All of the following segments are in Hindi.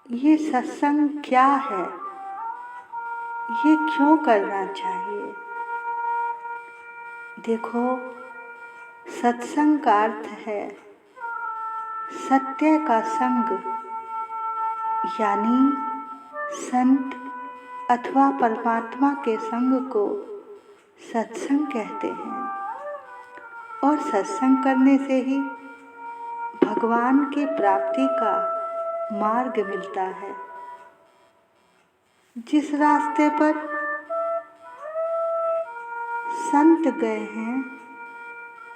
ये सत्संग क्या है, ये क्यों करना चाहिए। देखो, सत्संग का अर्थ है सत्य का संग, यानी संत अथवा परमात्मा के संग को सत्संग कहते हैं। और सत्संग करने से ही भगवान की प्राप्ति का मार्ग मिलता है। जिस रास्ते पर संत गए हैं,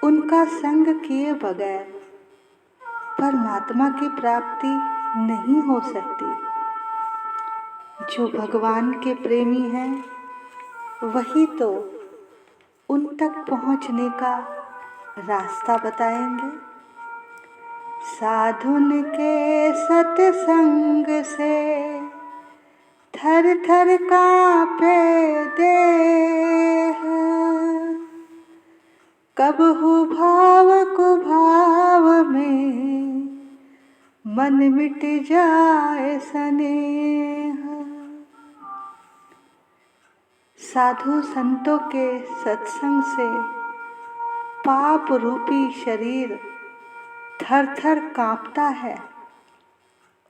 उनका संग किए बगैर परमात्मा की प्राप्ति नहीं हो सकती। जो भगवान के प्रेमी हैं, वही तो उन तक पहुँचने का रास्ता बताएंगे। साधुन के सत्संग से थर थर कांपे देह, कबहु भाव को भाव में मन मिट जाए स्नेह। साधु संतों के सत्संग से पाप रूपी शरीर थर थर कांपता है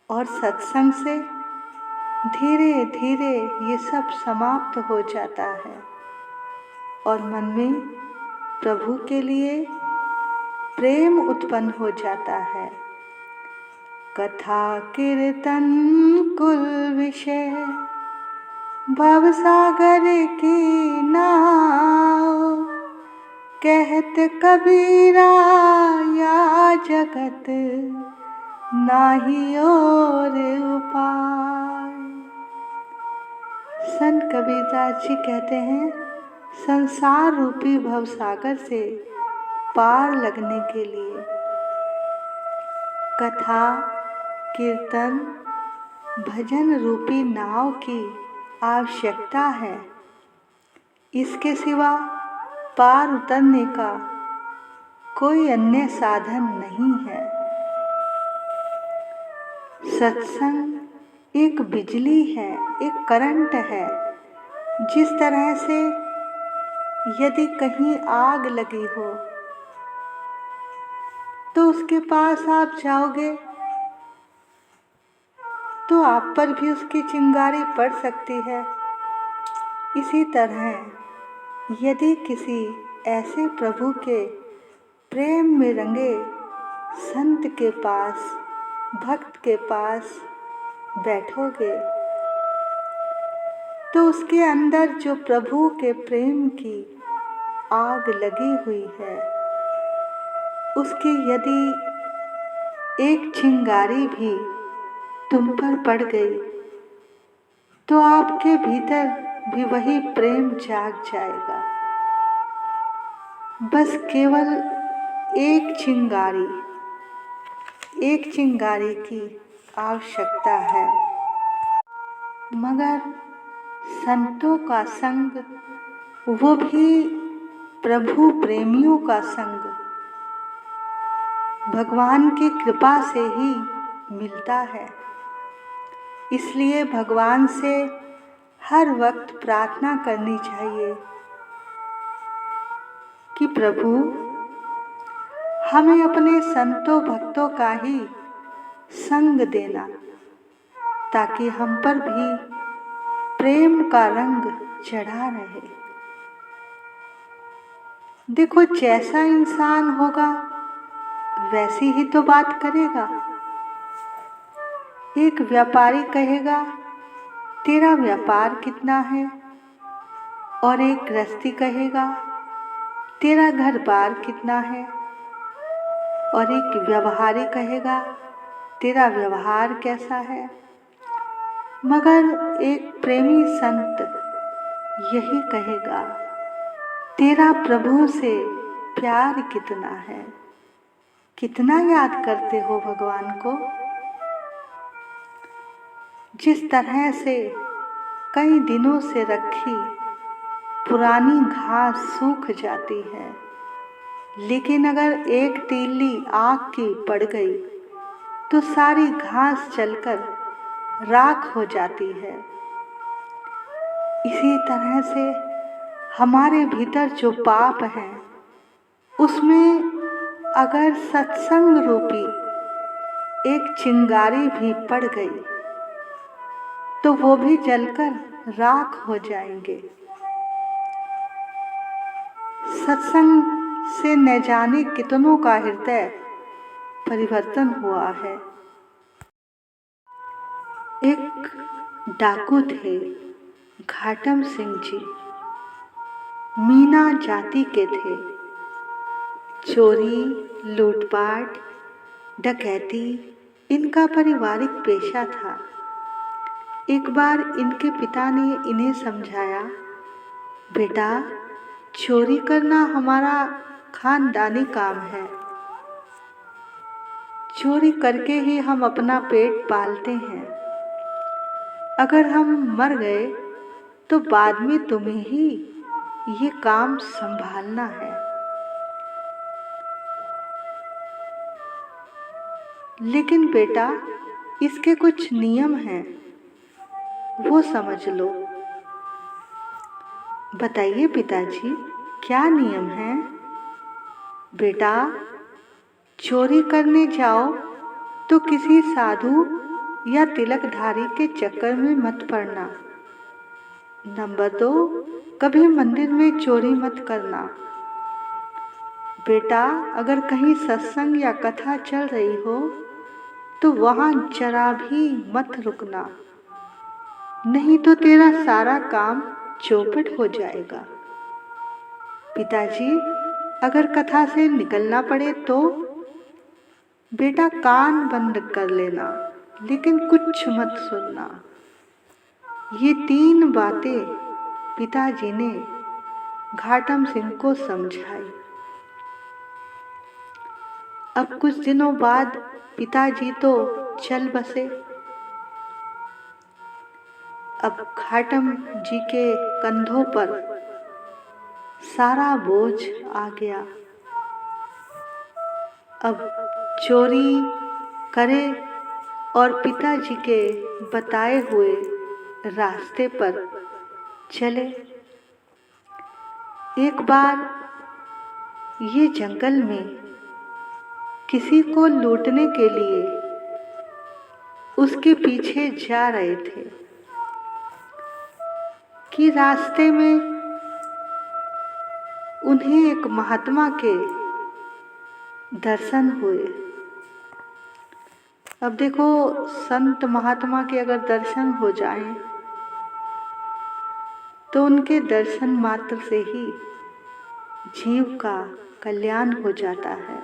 और सत्संग से धीरे धीरे ये सब समाप्त हो जाता है और मन में प्रभु के लिए प्रेम उत्पन्न हो जाता है। कथा कीर्तन कुल विषय, भवसागर की नाव, कहत कबीरा या जगत नाही और उपाय। संत कबीरदास जी कहते हैं, संसार रूपी भवसागर से पार लगने के लिए कथा, कीर्तन, भजन रूपी नाव की आवश्यकता है। इसके सिवा पार उतरने का कोई अन्य साधन नहीं है। सत्संग एक बिजली है, एक करंट है। जिस तरह से यदि कहीं आग लगी हो तो उसके पास आप जाओगे तो आप पर भी उसकी चिंगारी पड़ सकती है। इसी तरह यदि किसी ऐसे प्रभु के प्रेम में रंगे संत के पास, भक्त के पास बैठोगे तो उसके अंदर जो प्रभु के प्रेम की आग लगी हुई है, उसकी यदि एक चिंगारी भी तुम पर पड़ गई तो आपके भीतर भी वही प्रेम जाग जाएगा। बस केवल एक चिंगारी की आवश्यकता है। मगर संतों का संग, वो भी प्रभु प्रेमियों का संग, भगवान की कृपा से ही मिलता है। इसलिए भगवान से हर वक्त प्रार्थना करनी चाहिए कि प्रभु हमें अपने संतों भक्तों का ही संग देना, ताकि हम पर भी प्रेम का रंग चढ़ा रहे। देखो, जैसा इंसान होगा वैसी ही तो बात करेगा। एक व्यापारी कहेगा तेरा व्यापार कितना है, और एक गृहस्थी कहेगा तेरा घर बार कितना है, और एक व्यवहारी कहेगा तेरा व्यवहार कैसा है। मगर एक प्रेमी संत यही कहेगा तेरा प्रभु से प्यार कितना है, कितना याद करते हो भगवान को। जिस तरह से कई दिनों से रखी पुरानी घास सूख जाती है, लेकिन अगर एक तीली आग की पड़ गई तो सारी घास जलकर राख हो जाती है। इसी तरह से हमारे भीतर जो पाप हैं उसमें अगर सत्संग रूपी एक चिंगारी भी पड़ गई तो वो भी जलकर राख हो जाएंगे। सत्संग से न जाने कितनों का हृदय परिवर्तन हुआ है। एक डाकू थे, घाटम सिंह जी, मीना जाति के थे। चोरी, लूटपाट, डकैती इनका पारिवारिक पेशा था। एक बार इनके पिता ने इन्हें समझाया, बेटा चोरी करना हमारा खानदानी काम है। चोरी करके ही हम अपना पेट पालते हैं। अगर हम मर गए तो बाद में तुम्हें ही ये काम संभालना है। लेकिन बेटा इसके कुछ नियम हैं, वो समझ लो। बताइए पिताजी, क्या नियम हैं? बेटा चोरी करने जाओ तो किसी साधु या तिलकधारी के चक्कर में मत पड़ना। नंबर 2, कभी मंदिर में चोरी मत करना। बेटा अगर कहीं सत्संग या कथा चल रही हो तो वहाँ जरा भी मत रुकना, नहीं तो तेरा सारा काम चौपट हो जाएगा। पिताजी अगर कथा से निकलना पड़े तो? बेटा कान बंद कर लेना, लेकिन कुछ मत सुनना। ये 3 बातें पिताजी ने घाटम सिंह को समझाई। अब कुछ दिनों बाद पिताजी तो चल बसे। अब घाटम जी के कंधों पर सारा बोझ आ गया। अब चोरी करे और पिताजी के बताए हुए रास्ते पर चले। एक बार ये जंगल में किसी को लूटने के लिए उसके पीछे जा रहे थे कि रास्ते में उन्हें एक महात्मा के दर्शन हुए। अब देखो, संत महात्मा के अगर दर्शन हो जाएं तो उनके दर्शन मात्र से ही जीव का कल्याण हो जाता है।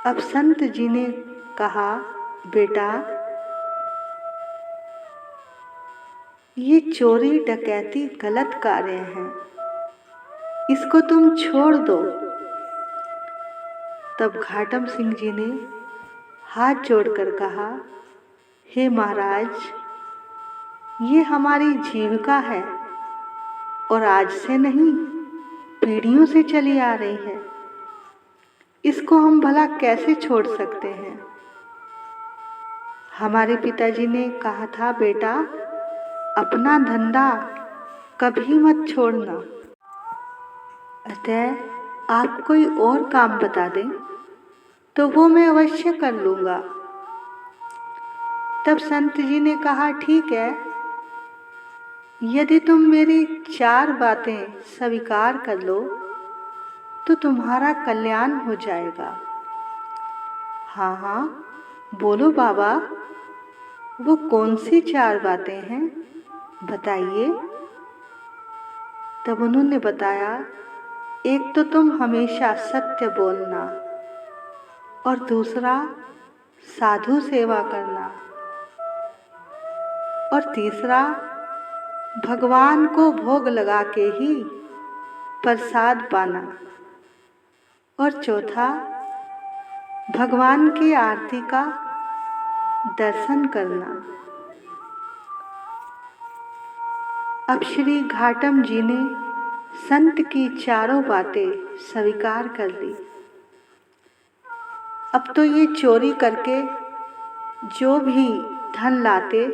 अब संत जी ने कहा, बेटा ये चोरी डकैती गलत कार्य हैं, इसको तुम छोड़ दो। तब घाटम सिंह जी ने हाथ जोड़कर कहा, हे महाराज, ये हमारी जीविका है और आज से नहीं, पीढ़ियों से चली आ रही है। इसको हम भला कैसे छोड़ सकते हैं? हमारे पिताजी ने कहा था, बेटा अपना धंधा कभी मत छोड़ना। अतः आप कोई और काम बता दें तो वो मैं अवश्य कर लूँगा। तब संत जी ने कहा, ठीक है, यदि तुम मेरी 4 बातें स्वीकार कर लो तो तुम्हारा कल्याण हो जाएगा। हाँ हाँ बोलो बाबा, वो कौन सी 4 बातें हैं, बताइए। तब उन्होंने बताया, एक तो तुम हमेशा सत्य बोलना, और दूसरा साधु सेवा करना, और तीसरा भगवान को भोग लगा के ही प्रसाद पाना, और चौथा भगवान की आरती का दर्शन करना। अब श्री घाटम जी ने संत की 4 बातें स्वीकार कर ली। अब तो ये चोरी करके जो भी धन लाते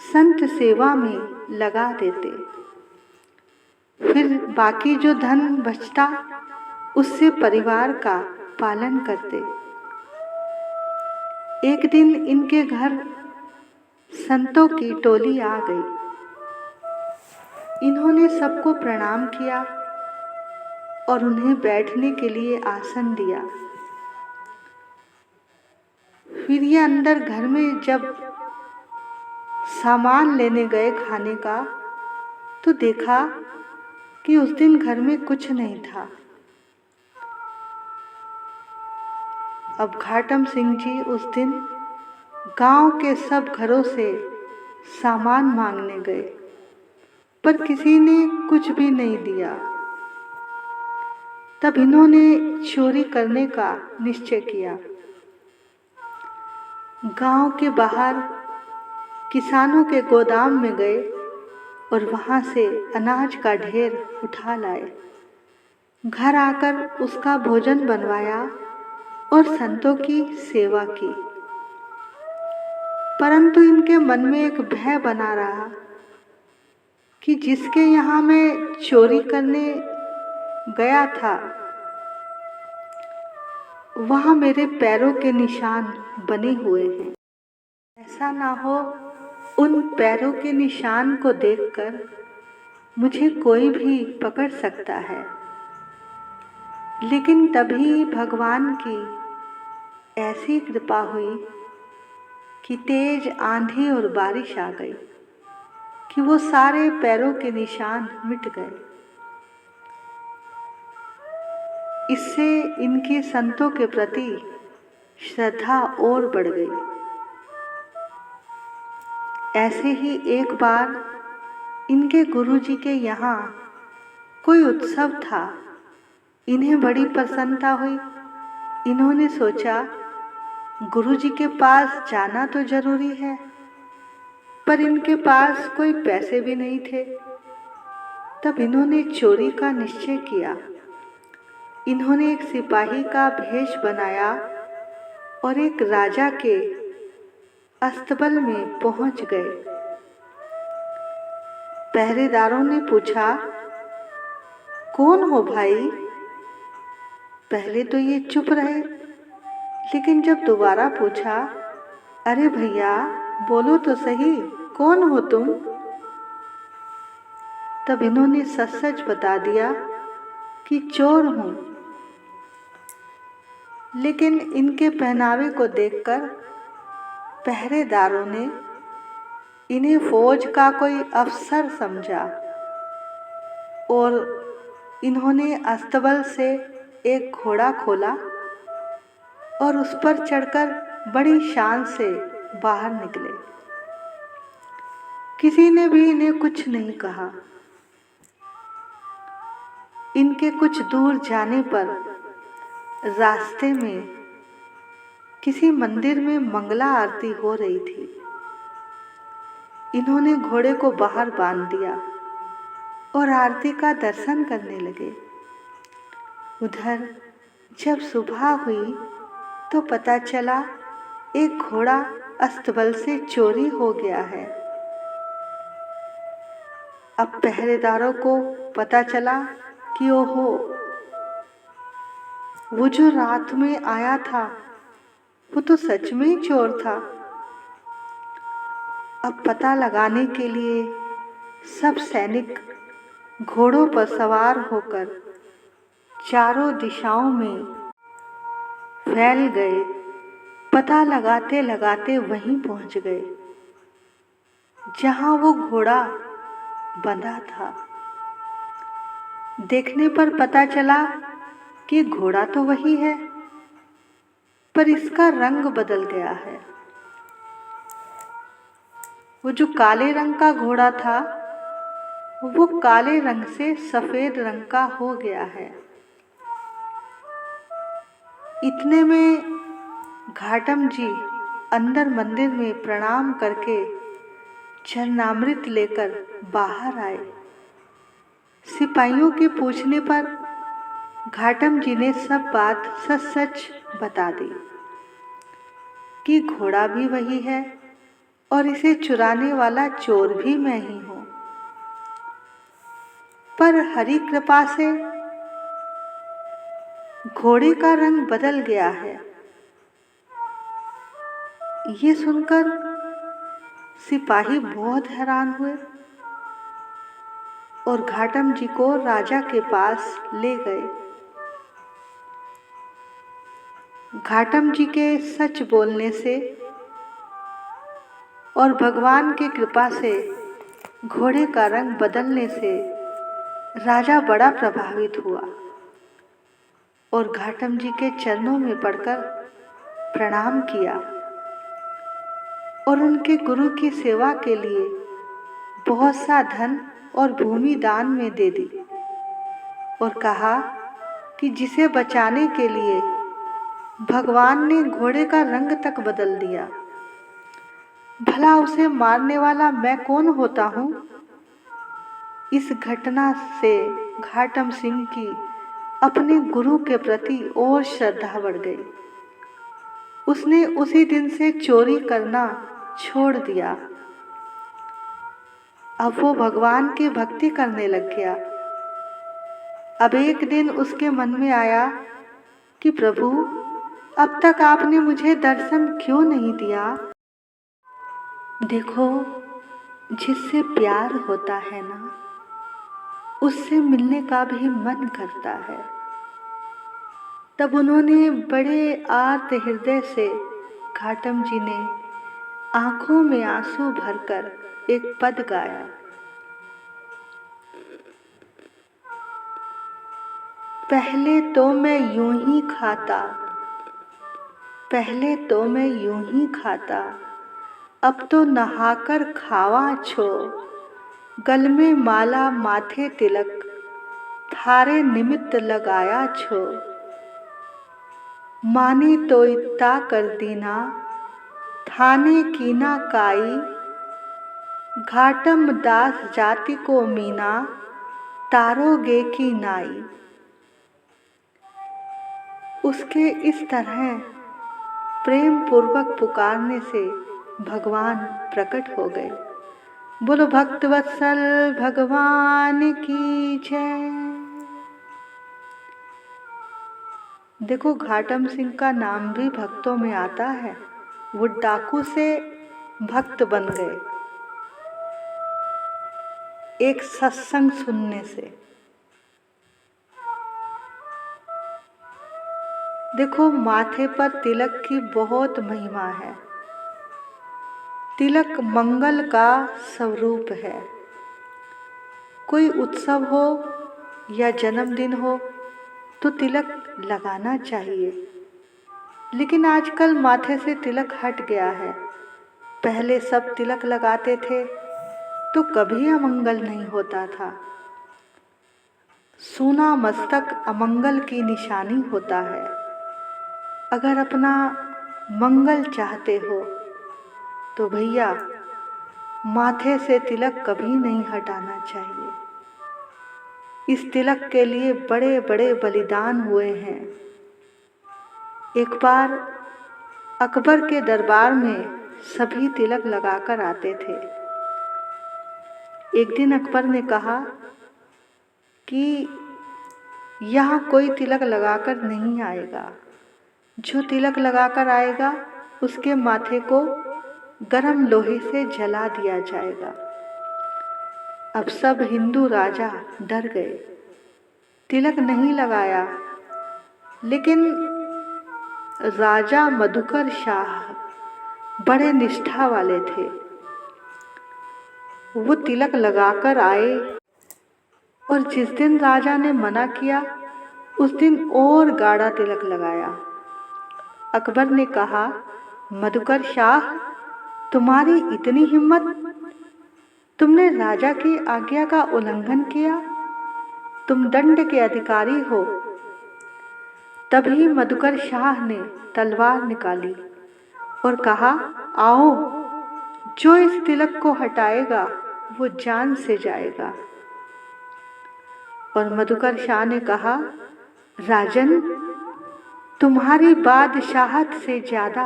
संत सेवा में लगा देते। फिर बाकी जो धन बचता उससे परिवार का पालन करते। एक दिन इनके घर संतों की टोली आ गई। इन्होंने सबको प्रणाम किया और उन्हें बैठने के लिए आसन दिया। फिर ये अंदर घर में जब सामान लेने गए खाने का, तो देखा कि उस दिन घर में कुछ नहीं था। अब घाटम सिंह जी उस दिन गांव के सब घरों से सामान मांगने गए, पर किसी ने कुछ भी नहीं दिया। तब इन्होंने चोरी करने का निश्चय किया। गांव के बाहर किसानों के गोदाम में गए और वहां से अनाज का ढेर उठा लाए। घर आकर उसका भोजन बनवाया और संतों की सेवा की। परंतु इनके मन में एक भय बना रहा कि जिसके यहाँ मैं चोरी करने गया था, वहाँ मेरे पैरों के निशान बने हुए हैं। ऐसा ना हो उन पैरों के निशान को देखकर मुझे कोई भी पकड़ सकता है। लेकिन तभी भगवान की ऐसी कृपा हुई कि तेज आंधी और बारिश आ गई कि वो सारे पैरों के निशान मिट गए। इससे इनके संतों के प्रति श्रद्धा और बढ़ गई। ऐसे ही एक बार इनके गुरुजी के यहाँ कोई उत्सव था। इन्हें बड़ी प्रसन्नता हुई। इन्होंने सोचा गुरुजी के पास जाना तो जरूरी है, पर इनके पास कोई पैसे भी नहीं थे। तब इन्होंने चोरी का निश्चय किया। इन्होंने एक सिपाही का भेष बनाया और एक राजा के अस्तबल में पहुंच गए। पहरेदारों ने पूछा, कौन हो भाई? पहले तो ये चुप रहे, लेकिन जब दोबारा पूछा, अरे भैया बोलो तो सही, कौन हो तुम? तब इन्होंने सच सच बता दिया कि चोर हूं। लेकिन इनके पहनावे को देखकर पहरेदारों ने इन्हें फौज का कोई अफसर समझा और इन्होंने अस्तबल से एक घोड़ा खोला और उस पर चढ़कर बड़ी शान से बाहर निकले। किसी ने भी इन्हें कुछ नहीं कहा। इनके कुछ दूर जाने पर रास्ते में किसी मंदिर में मंगला आरती हो रही थी। इन्होंने घोड़े को बाहर बांध दिया और आरती का दर्शन करने लगे। उधर जब सुबह हुई तो पता चला एक घोड़ा अस्तबल से चोरी हो गया है। अब पहरेदारों को पता चला कि ओहो, वो जो रात में आया था वो तो सच में ही चोर था। अब पता लगाने के लिए सब सैनिक घोड़ों पर सवार होकर चारों दिशाओं में फैल गए। पता लगाते लगाते वहीं पहुंच गए जहां वो घोड़ा बंधा था। देखने पर पता चला कि घोड़ा तो वही है, पर इसका रंग बदल गया है। वो जो काले रंग का घोड़ा था वो काले रंग से सफेद रंग का हो गया है। इतने में घाटम जी अंदर मंदिर में प्रणाम करके चरणामृत लेकर बाहर आए। सिपाहियों के पूछने पर घाटम जी ने सब बात सच सच बता दी। कि घोड़ा भी वही है और इसे चुराने वाला चोर भी मैं ही हूँ। पर हरि कृपा से घोड़े का रंग बदल गया है। ये सुनकर सिपाही बहुत हैरान हुए और घाटम जी को राजा के पास ले गए। घाटम जी के सच बोलने से और भगवान की कृपा से घोड़े का रंग बदलने से राजा बड़ा प्रभावित हुआ और घाटम जी के चरणों में पड़कर प्रणाम किया और उनके गुरु की सेवा के लिए बहुत सा धन और भूमि दान में दे दी और कहा कि जिसे बचाने के लिए भगवान ने घोड़े का रंग तक बदल दिया, भला उसे मारने वाला मैं कौन होता हूँ। इस घटना से घाटम सिंह की अपने गुरु के प्रति और श्रद्धा बढ़ गई। उसने उसी दिन से चोरी करना छोड़ दिया। अब वो भगवान की भक्ति करने लग गया। अब एक दिन उसके मन में आया कि प्रभु, अब तक आपने मुझे दर्शन क्यों नहीं दिया। देखो, जिससे प्यार होता है ना, उससे मिलने का भी मन करता है। तब उन्होंने बड़े आर्त हृदय से घाटम जी ने आंखों में आंसू भरकर एक पद गाया। पहले तो मैं यूं ही खाता, पहले तो मैं यूं ही खाता, अब तो नहाकर खावा छो। गल में माला माथे तिलक, थारे निमित्त लगाया छो। माने तो इत्ता कर दीना, थाने कीना काई। घाटम दास जाति को मीना, तारोगे की नाई। उसके इस तरह प्रेम पूर्वक पुकारने से भगवान प्रकट हो गए। बोलो भक्त वत्सल भगवान की जय। देखो, घाटम सिंह का नाम भी भक्तों में आता है। वो डाकू से भक्त बन गए एक सत्संग सुनने से। देखो, माथे पर तिलक की बहुत महिमा है। तिलक मंगल का स्वरूप है। कोई उत्सव हो या जन्मदिन हो तो तिलक लगाना चाहिए, लेकिन आजकल माथे से तिलक हट गया है। पहले सब तिलक लगाते थे तो कभी अमंगल नहीं होता था। सूना मस्तक अमंगल की निशानी होता है। अगर अपना मंगल चाहते हो तो भैया माथे से तिलक कभी नहीं हटाना चाहिए। इस तिलक के लिए बड़े बड़े बलिदान हुए हैं। एक बार अकबर के दरबार में सभी तिलक लगाकर आते थे। एक दिन अकबर ने कहा कि यहाँ कोई तिलक लगाकर नहीं आएगा। जो तिलक लगाकर आएगा उसके माथे को गरम लोहे से जला दिया जाएगा। अब सब हिंदू राजा डर गए, तिलक नहीं लगाया। लेकिन राजा मधुकर शाह बड़े निष्ठा वाले थे। वो तिलक लगाकर आए और जिस दिन राजा ने मना किया उस दिन और गाढ़ा तिलक लगाया। अकबर ने कहा, मधुकर शाह, तुम्हारी इतनी हिम्मत, तुमने राजा की आज्ञा का उल्लंघन किया, तुम दंड के अधिकारी हो। तभी मधुकर शाह ने तलवार निकाली और कहा, आओ, जो इस तिलक को हटाएगा वो जान से जाएगा। और मधुकर शाह ने कहा, राजन, तुम्हारी बादशाहत से ज्यादा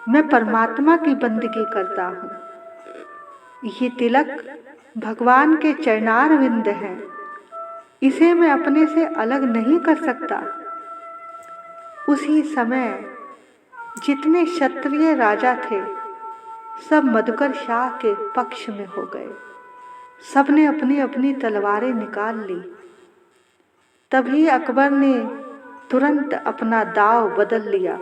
मैं परमात्मा की बंदगी करता हूँ। ये तिलक भगवान के चरणार विंद है, इसे मैं अपने से अलग नहीं कर सकता। उसी समय जितने क्षत्रिय राजा थे सब मधुकर शाह के पक्ष में हो गए। सबने अपनी अपनी तलवारें निकाल ली। तभी अकबर ने तुरंत अपना दाव बदल लिया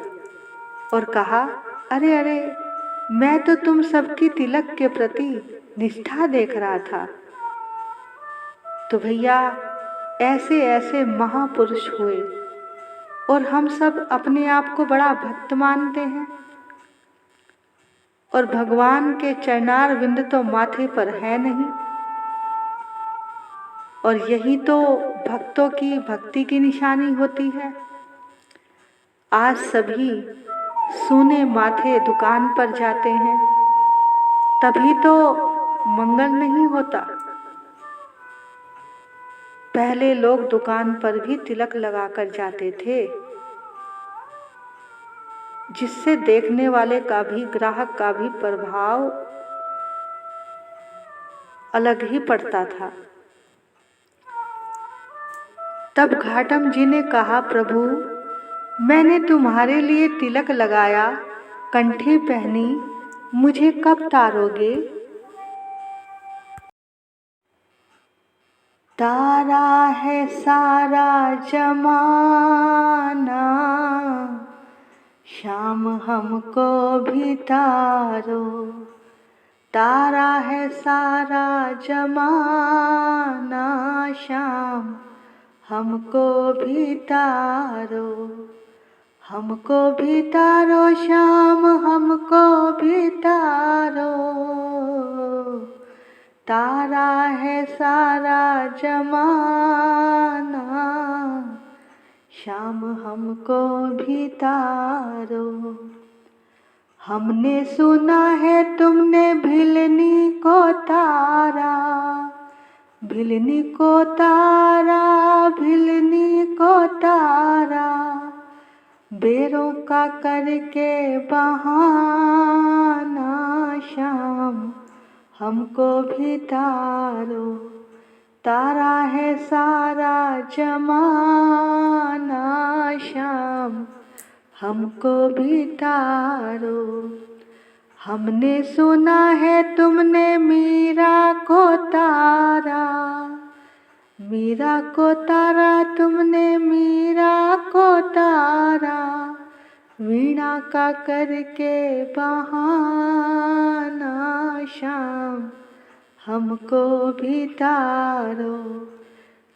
और कहा, अरे अरे, मैं तो तुम सबकी तिलक के प्रति निष्ठा देख रहा था। तो भैया ऐसे ऐसे महापुरुष हुए और हम सब अपने आप को बड़ा भक्त मानते हैं, और भगवान के चरणार विंद तो माथे पर है नहीं। और यही तो भक्तों की भक्ति की निशानी होती है। आज सभी सूने माथे दुकान पर जाते हैं, तभी तो मंगल नहीं होता। पहले लोग दुकान पर भी तिलक लगाकर जाते थे, जिससे देखने वाले का भी, ग्राहक का भी प्रभाव अलग ही पड़ता था। तब घाटम जी ने कहा, प्रभु मैंने तुम्हारे लिए तिलक लगाया, कंठी पहनी, मुझे कब तारोगे? तारा है सारा जमाना, शाम हमको भी तारो। तारा है सारा जमाना, शाम हमको भी तारो। हमको भी तारो शाम, हमको भी तारो। तारा है सारा जमाना, शाम हमको भी तारो। हमने सुना है तुमने भिलनी को तारा, भिलनी को तारा, भिलनी को तारा। बेरों का करके बहाना, शाम हमको भी तारो। तारा है सारा जमाना, शाम हमको भी तारो। हमने सुना है तुमने मीरा को तारा, मीरा को तारा, तुमने मीरा को तारा। वीणा का करके बहाना, शाम हमको भी तारो।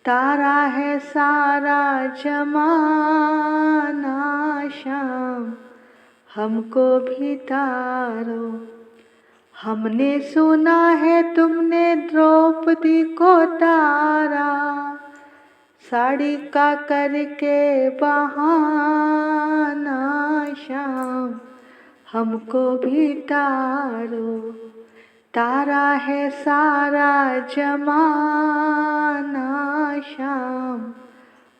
तारा है सारा जमाना, शाम हमको भी तारो। हमने सुना है तुमने द्रौपदी को तारा, साड़ी का करके बहाना, शाम हमको भी तारो। तारा है सारा जमाना, शाम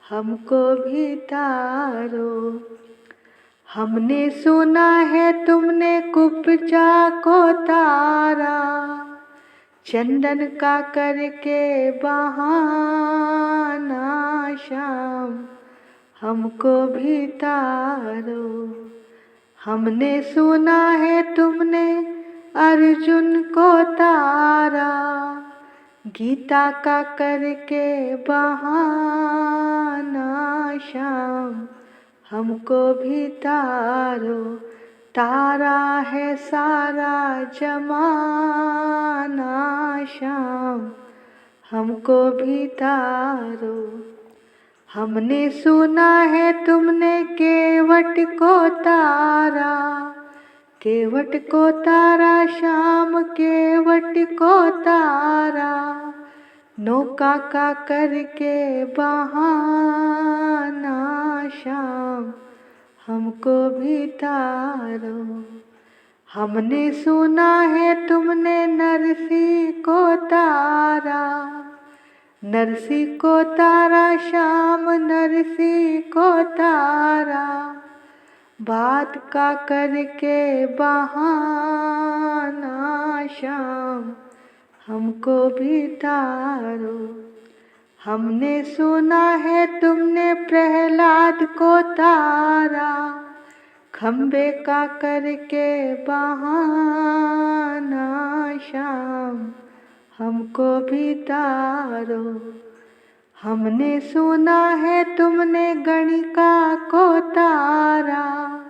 हमको भी तारो। हमने सुना है तुमने कुब्जा को तारा, चंदन का करके बहाना, शाम हमको भी तारो। हमने सुना है तुमने अर्जुन को तारा, गीता का करके बहाना, शाम हमको भी तारो। तारा है सारा जमाना, शाम हमको भी तारो। हमने सुना है तुमने केवट को तारा, केवट को तारा, शाम केवट को तारा। नौका का करके बहाना, शाम हमको भी तारो। हमने सुना है तुमने नरसी को तारा, नरसी को तारा, शाम नरसी को तारा। बात का करके बहाना श्याम हमको भी तारो। हमने सुना है तुमने प्रहलाद को तारा, खम्बे का करके बहाना श्याम हमको भी तारो। हमने सुना है तुमने गणिका को तारा,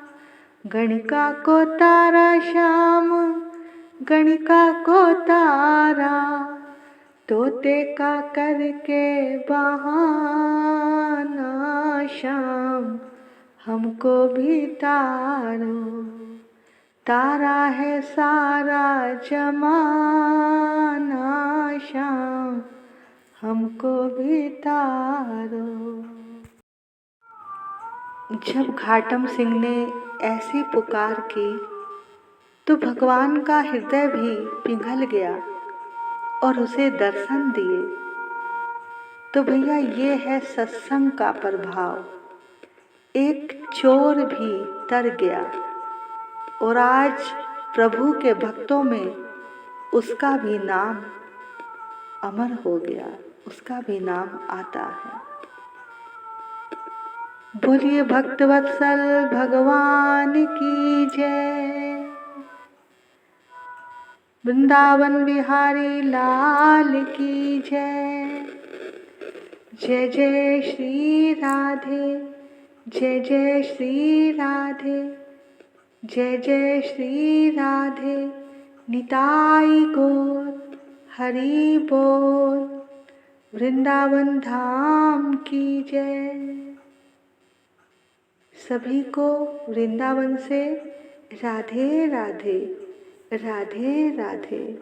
गणिका को तारा श्याम गणिका को तारा। तोते का करके बहाना श्याम हमको भी तारो। तारा है सारा जमाना श्याम हमको भी तारो। जब घाटम सिंह ने ऐसी पुकार की तो भगवान का हृदय भी पिघल गया और उसे दर्शन दिए। तो भैया ये है सत्संग का प्रभाव। एक चोर भी तर गया और आज प्रभु के भक्तों में उसका भी नाम अमर हो गया, उसका भी नाम आता है। बोलिए भक्तवत्सल भगवान की जय। वृंदावन बिहारी लाल की जय। जय जय श्री राधे, जय जय श्री राधे, जय जय श्री राधे। निताई गौर हरि बोल। वृंदावन धाम की जय। सभी को वृंदावन से राधे राधे, राधे राधे।